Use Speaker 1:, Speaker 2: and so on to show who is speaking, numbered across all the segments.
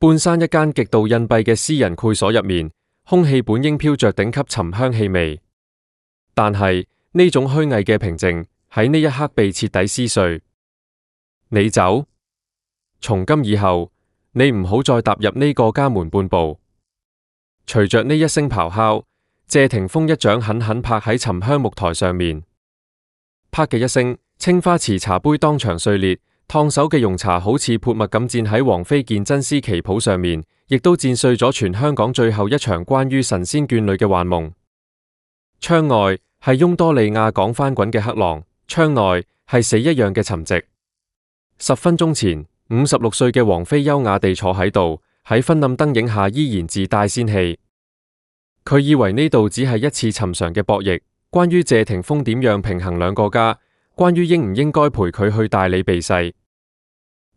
Speaker 1: 半山一間極度隱蔽嘅私人會所入面，空氣本應飄着頂級沉香氣味，但係呢種虛偽嘅平靜喺呢一刻被徹底撕碎。你走，從今以後，你唔好再踏入呢個家門半步。隨着呢一聲咆哮，謝霆鋒一掌狠狠拍喺沉香木台上面，啪嘅一聲，青花瓷茶杯當場碎裂，燙手嘅用茶好似潑墨咁濺喺王菲件真絲旗袍上面，亦都濺碎咗全香港最後一場關於神仙眷侶嘅幻夢。窗外係翁多利亞港翻滾嘅黑浪，窗內係死一樣嘅沉寂。10分鐘前，56歲嘅王菲優雅地坐喺度，喺昏暗燈影下依然自帶仙氣。佢以為呢度只係一次尋常嘅博弈，關於謝霆鋒點樣平衡兩個家，關於應唔應該陪佢去大理避世。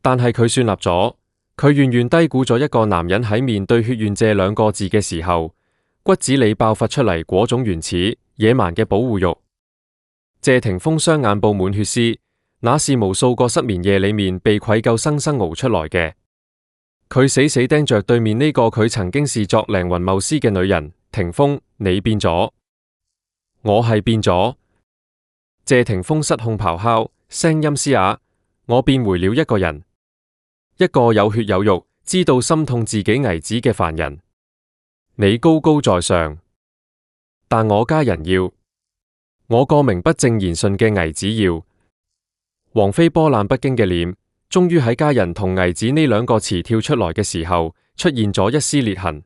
Speaker 1: 但係佢算立咗，佢遠遠低估咗一個男人喺面對血緣這兩個字嘅時候，骨子裏爆發出嚟嗰種原始野蠻嘅保護欲。謝霆鋒雙眼布滿血絲，那是無數個失眠夜裏面被愧疚生生熬出來嘅。佢死死盯着對面呢個佢曾經視作靈魂繆斯嘅女人。霆鋒，你變咗，我係變咗。謝霆鋒失控咆哮，聲音嘶啞，我變回了一個人，一個有血有肉，知道心痛自己危子嘅凡人。你高高在上，但我家人要，我個名不正言順嘅危子要。王菲波瀾不驚嘅臉，終於喺家人同危子呢兩個詞跳出來嘅時候，出現咗一絲裂痕。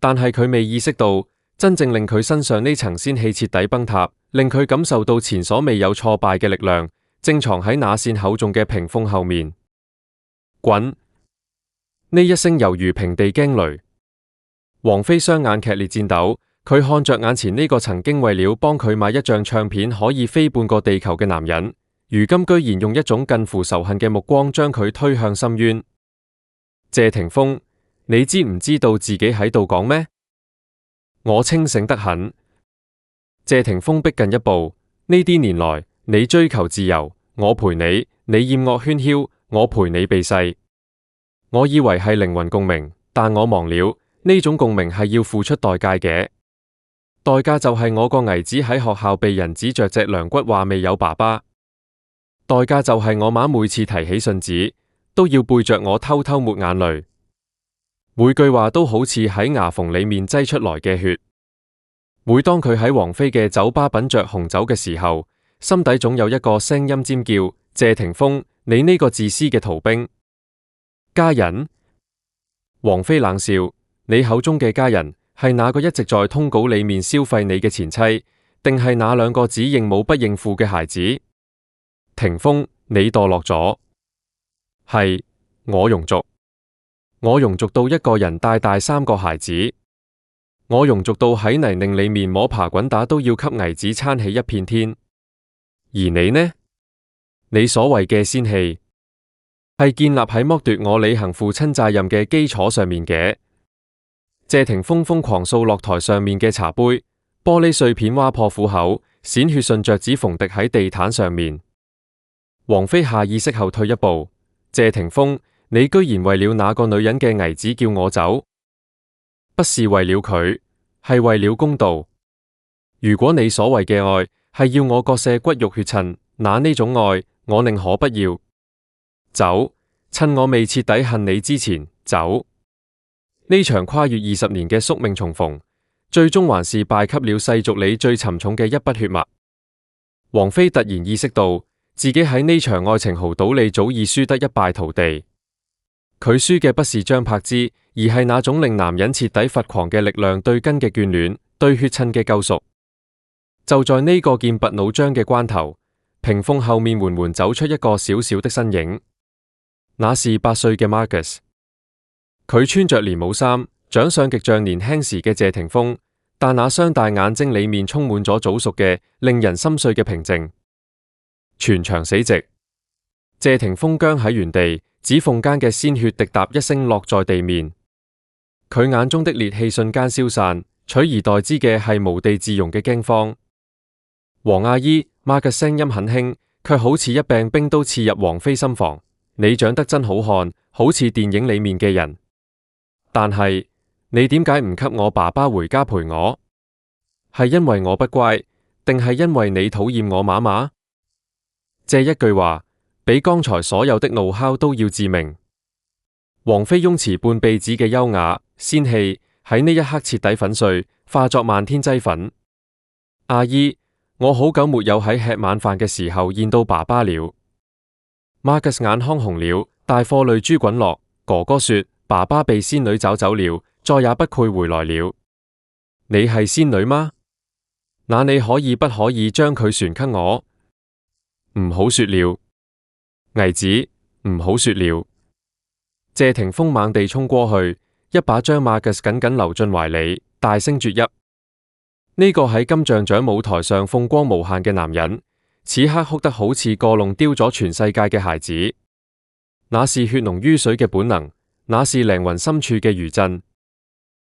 Speaker 1: 但係佢未意識到，真正令佢身上呢層仙氣徹底崩塌，令佢感受到前所未有挫敗嘅力量，正藏喺那扇厚重嘅屏風後面。滾！呢一聲猶如平地驚雷。王菲雙眼劇烈顫抖，佢看着眼前呢個曾經為了幫佢買一張唱片可以飛半個地球嘅男人，如今居然用一種近乎仇恨嘅目光將佢推向深淵。謝霆鋒，你知唔知道自己喺度講咩？我清醒得很。謝霆鋒逼近一步，呢啲年來你追求自由，我陪你；你厭惡喧囂，我陪你避世。我以為係靈魂共鳴，但我忘了呢種共鳴係要付出代價嘅。代價就係我個兒子喺學校被人指着隻梁骨話未有爸爸。代價就係我媽每次提起信紙，都要背着我偷偷抹眼淚。每句話都好似喺牙縫裏面擠出來嘅血。每當佢喺王菲嘅酒吧品着紅酒嘅時候，心底總有一個聲音尖叫：謝霆鋒，你呢個自私嘅逃兵！家人？王菲冷笑：你口中嘅家人係那個一直在通稿裏面消費你嘅前妻，定係那兩個只認母不認父嘅孩子？霆鋒，你墮落咗。係，我庸俗。我庸俗到一個人帶大3個孩子，我庸俗到喺泥濘裏面摸爬滾打都要給兒子撐起一片天。而你呢？你所謂嘅仙氣，係建立喺剝奪我履行父親責任嘅基礎上面嘅。謝霆鋒瘋狂掃落台上面嘅茶杯，玻璃碎片劃破虎口，鮮血順着指縫滴喺地毯上面。王菲下意識後退一步，謝霆鋒，你居然為了那個女人嘅兒子叫我走，不是為了佢，係為了公道。如果你所謂嘅愛係要我割捨骨肉血襯，那呢種愛我寧可不要。走，趁我未徹底恨你之前，走。呢場跨越20年嘅宿命重逢，最終還是敗給了世俗裏最沉重嘅一筆血脈。王菲突然意識到自己喺呢場愛情豪賭裏早已輸得一敗塗地。佢輸嘅不是張柏芝，而係那種令男人徹底發狂嘅力量對根嘅眷戀，對血襯嘅救贖。就在呢個劍拔弩張嘅關頭，屏風後面緩緩走出一個小小的身影，那是8歲嘅 Marcus。佢穿着連帽衫，長相極像年輕時嘅謝霆鋒，但那雙大眼睛裏面充滿咗早熟嘅令人心碎嘅平靜。全場死寂，謝霆鋒僵喺原地。指縫間嘅鮮血滴答一聲落在地面，佢眼中的烈氣瞬間消散，取而代之嘅係無地自容嘅驚慌。黃阿姨媽嘅聲音很輕，卻好似一柄冰刀刺入王菲心房。你長得真好看，好似電影裏面嘅人。但係你點解唔給我爸爸回家陪我？係因為我不乖，定係因為你討厭我媽媽？這一句話比剛才所有的怒吼都要致命。王妃翁詞半婢子嘅優雅仙氣喺呢一刻徹底粉碎，化作漫天齽粉。阿姨，我好久沒有喺吃晚飯嘅時候見到爸爸了。Marcus 眼眶紅了，大顆淚珠滾落。哥哥說：爸爸被仙女找走了，再也不配回來了。你係仙女嗎？那你可以不可以將佢傳給我？唔好說了，偽子，唔好說了。謝霆鋒猛地衝過去，一把將 Marcus 緊緊留進懷裡，大聲啜泣。呢個喺金像獎舞台上風光無限嘅男人，此刻哭得好似個弄丟咗全世界嘅孩子。那是血濃於水嘅本能，那是靈魂深處嘅餘震。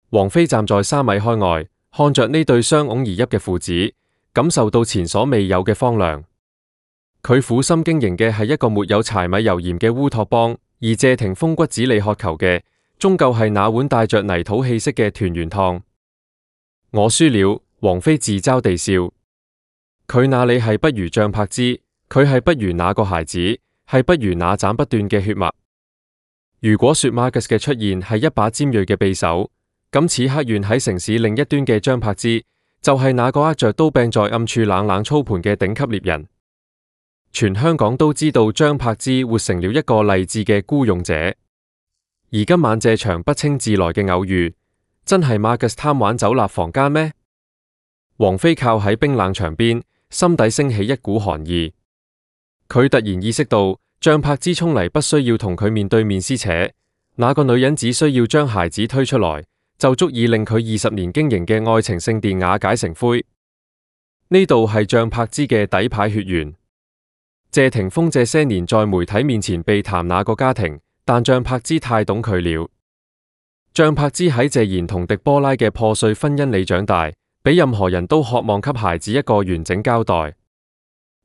Speaker 1: 王妃站在3米開外，看着呢對相擁而泣嘅父子，感受到前所未有嘅荒涼。佢苦心經營嘅係一個沒有柴米油鹽嘅烏托邦，而謝霆鋒骨子裡渴求嘅，終究係那碗帶着泥土氣息嘅團圓湯。我輸了，王妃自嘲地笑。佢那裡係不如張柏芝，佢係不如那個孩子，係不如那斬不斷嘅血脈。如果說 Marcus 嘅出現係一把尖銳嘅匕首，咁此刻懸喺城市另一端嘅張柏芝，就係那個握着刀柄在暗處冷冷操盤嘅頂級獵人。全香港都知道張柏芝活成了一個勵志嘅孤勇者，而今晚這場不請自來嘅偶遇，真係 Marcus 貪玩走立房間咩？王妃靠喺冰冷牆邊，心底升起一股寒意。佢突然意識到，張柏芝衝嚟不需要同佢面對面撕扯，那個女人只需要將孩子推出來，就足以令佢20年經營嘅愛情聖殿瓦解成灰。呢度係張柏芝嘅底牌血緣。謝霆鋒這些年在媒體面前避談那個家庭，但張柏芝太懂佢了。張柏芝喺謝賢同狄波拉嘅破碎婚姻裏長大，比任何人都渴望給孩子一個完整交代。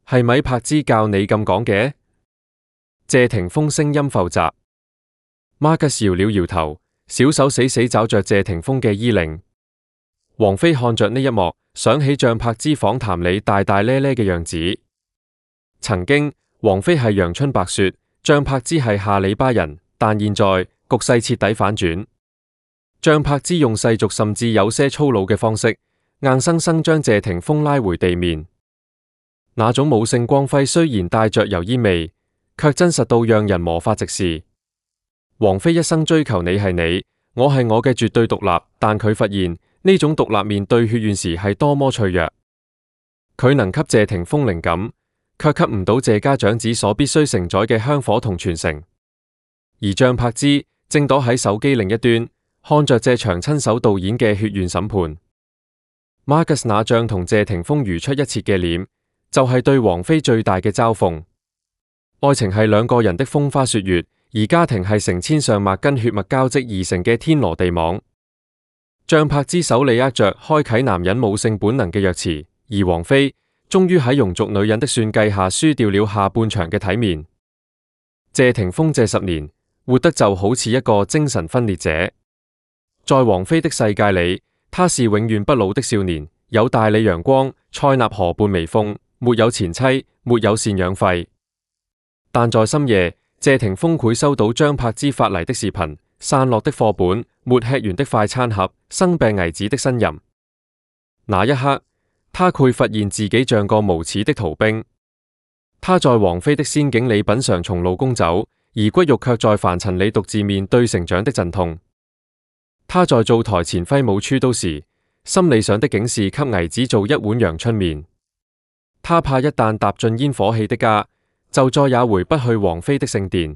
Speaker 1: 係咪柏芝教你咁講嘅？謝霆鋒聲音浮雜。Marcus 搖了搖頭，小手死死抓着謝霆鋒嘅衣領。王妃看着呢一幕，想起張柏芝訪談裏大大咧咧嘅樣子。曾經王妃係陽春白雪，張柏芝係下里巴人，但現在局勢徹底反轉。張柏芝用世俗甚至有些粗魯嘅方式，硬生生將謝霆鋒拉回地面。那種母性光輝雖然帶着油煙味，卻真實到讓人無法直視。王妃一生追求你係你，我係我嘅絕對獨立，但佢發現呢種獨立面對血緣時係多麼脆弱。佢能給謝霆鋒靈感，卻給唔到謝家長子所必須承載嘅香火同傳承。而張柏芝正躲喺手機另一端，看着這場親手導演嘅血緣審判。Marcus 那張同謝霆鋒如出一轍嘅臉，就係對王妃最大嘅嘲諷。愛情係兩個人的風花雪月，而家庭係成千上萬根血脈交織而成嘅天羅地網。張柏芝手裏握着開啟男人母性本能嘅鑰匙，而王妃終於喺庸俗女人的算計下輸掉了下半場嘅體面。謝霆鋒這10年活得就好似一個精神分裂者，在王妃的世界裏，他是永遠不老的少年，有大理陽光、塞納河畔微風，沒有前妻，沒有贍養費。但在深夜，謝霆鋒會收到張柏芝發嚟的視頻、散落的課本、沒吃完的快餐盒、生病危子的呻吟。那一刻，他會發現自己像個無恥的逃兵。他在王妃的仙境裏品嘗從老公酒，而骨肉卻在凡塵裏獨自面對成長的陣痛。他在灶台前揮舞出刀時，心理上的竟是給危子做一碗陽春麵。他怕一旦踏進煙火氣的家，就再也回不去王妃的聖殿。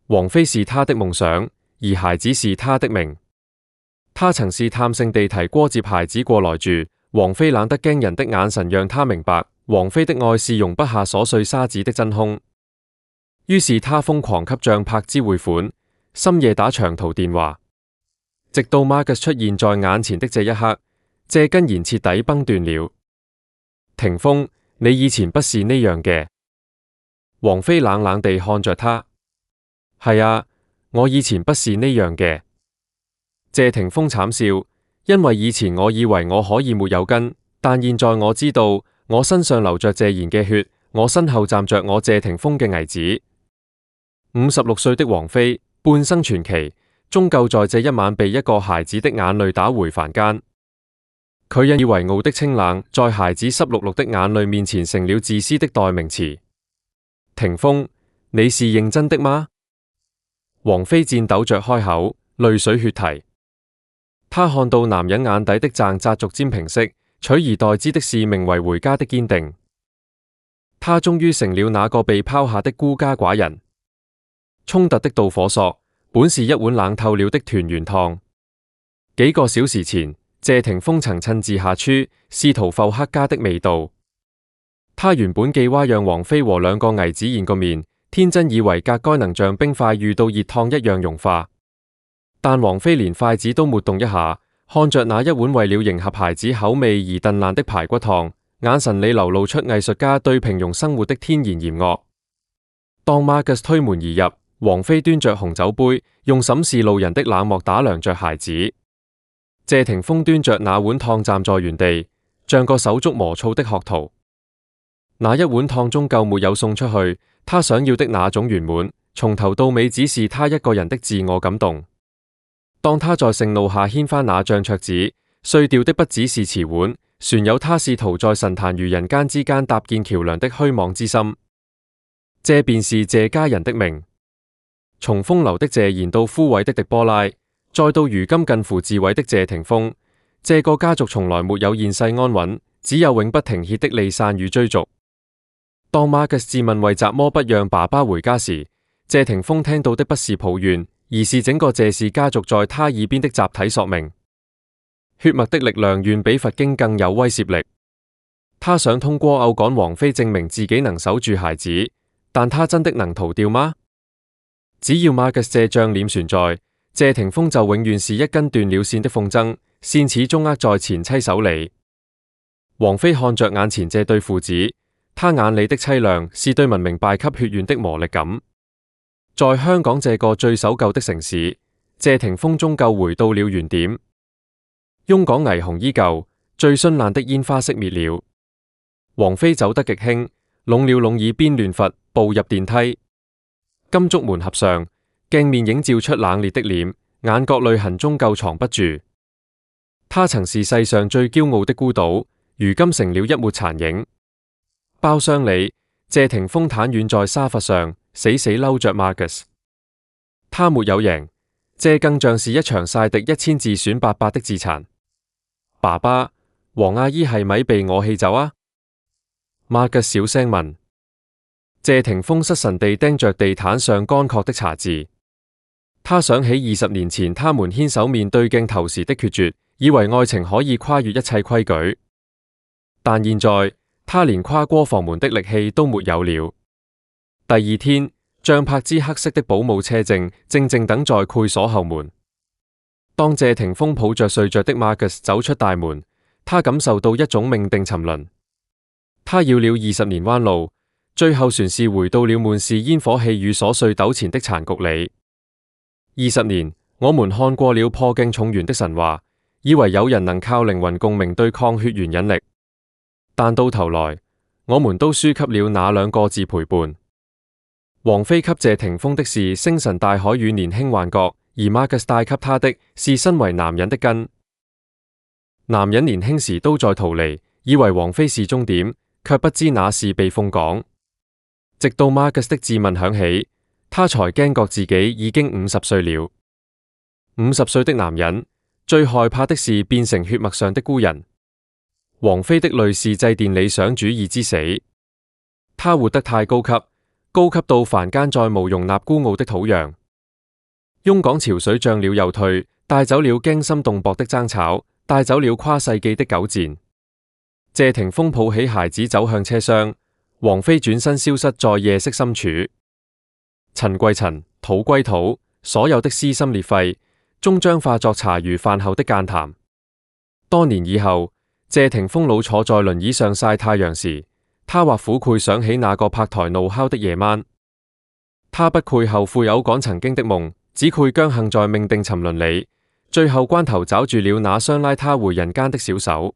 Speaker 1: 王妃是他的夢想，而孩子是他的命。他曾試探性地提過接孩子過來住，王妃冷得驚人的眼神讓他明白，王妃的愛是容不下瑣碎沙子的真空。於是他瘋狂給張柏芝匯款，深夜打長途電話，直到 Marcus 出現在眼前的這一刻，這根弦徹底崩斷了。霆鋒，你以前不是呢樣嘅。王妃冷冷地看着他，係啊，我以前不是呢樣嘅。謝霆鋒慘笑，因為以前我以為我可以沒有根，但現在我知道我身上流着謝賢嘅血，我身後站着我謝霆鋒嘅兒子。56歲的王菲，半生傳奇，終究在這一晚被一個孩子的眼淚打回凡間。佢引以為傲的清冷，在孩子濕漉漉的眼淚面前成了自私的代名詞。霆鋒，你是認真的嗎？王菲顫抖着開口，淚水血啼。她看到男人眼底的掙扎逐漸平息，取而代之的是名為回家的堅定。她終於成了那個被拋下的孤家寡人。衝突的導火索本是一碗冷透了的團圓湯。幾個小時前，謝霆鋒曾親自下廚，試圖復刻家的味道。他原本計劃讓王菲和兩個兒子見個面，天真以為隔該能像冰塊遇到熱燙一樣融化。但王菲連筷子都沒動一下，看着那一碗為了迎合孩子口味而燉爛的排骨湯，眼神裏流露出藝術家對平庸生活的天然嫌惡。當 Marcus 推門而入，王菲端着紅酒杯，用審視路人的冷漠打量着孩子。謝霆鋒端着那碗湯站在原地，像個手足無措的學徒。那一碗湯終究沒有送出去，他想要的那種圓滿，從頭到尾只是他一個人的自我感動。當他在盛怒下掀翻那張桌子，碎掉的不只是瓷碗，船有他試圖在神壇與人間之間搭建橋樑的虛妄之心。這便是謝家人的命。從風流的謝賢到枯萎的狄波拉，再到如今近乎自毀的謝霆鋒，這個家族從來沒有現世安穩，只有永不停歇的離散與追逐。當 Marcus 自問為什麼不讓爸爸回家時，謝霆鋒聽到的不是抱怨，而是整個謝氏家族在他耳邊的集體索命。血脈的力量遠比佛經更有威懾力。他想通過偶趕王菲證明自己能守住孩子，但他真的能逃掉嗎？只要 Marcus 這張臉存在，謝霆鋒就永遠是一根斷了線的風箏，線始終握在前妻手裏。王菲看着眼前這對父子，他眼裏的淒涼是對文明敗給血緣的磨礪感。在香港這個最守舊的城市，謝霆鋒終究回到了原點。翁港霓虹依舊，最絢爛的煙花熄滅了。王菲走得極輕，攏了攏耳邊亂拂，步入電梯。金燭門合上，鏡面映照出冷冽的臉，眼角淚痕終究藏不住。她曾是世上最驕傲的孤島，如今成了一抹殘影。包廂裏，謝霆鋒癱軟在沙發上，死死嬲着 Marcus。他沒有贏，這更像是一場晒敵1000字選800的自殘。爸爸，黃阿姨係咪被我氣走啊？Marcus 小聲問。謝霆鋒失神地盯着地毯上乾涸的茶漬，他想起20年前他們牽手面對鏡頭時的決絕，以為愛情可以跨越一切規矩，但現在他連跨過房門的力氣都沒有了。第二天，像柏茲黑色的保姆車正靜等在會所後門。當謝霆鋒抱着睡着的 Marcus 走出大門，他感受到一種命定沉淪。他繞了20年彎路，最後船是回到了滿是煙火氣與瑣碎糾纏的殘局裏。20年，我們看過了破鏡重圓的神話，以為有人能靠靈魂共鳴對抗血緣引力，但到頭來，我們都輸給了那兩個字陪伴。王菲給謝霆鋒的是星辰大海與年輕幻覺，而 Marcus 帶給他的是身為男人的根。男人年輕時都在逃離，以為王菲是終點，卻不知那是避風港。直到 Marcus 的自問響起，他才驚覺自己已經50歲了。50歲的男人最害怕的是變成血脈上的孤人。王菲的淚是祭奠理想主義之死。他活得太高級，高級到凡間再無容納孤傲的土壤。翁港潮水漲了又退，帶走了驚心動魄的爭吵，帶走了跨世紀的糾纏。謝霆鋒抱起孩子走向車廂，王菲轉身消失在夜色深處。塵歸塵，土歸土，所有的撕心裂肺，終將化作茶餘飯後的間談。多年以後，謝霆鋒老坐在輪椅上曬太陽時，他或苦愧想起那個拍台怒敲的夜晚。他不愧後悔偶趕曾經的夢，只愧僵幸在命定沉淪裏。最後關頭抓住了那雙拉他回人間的小手。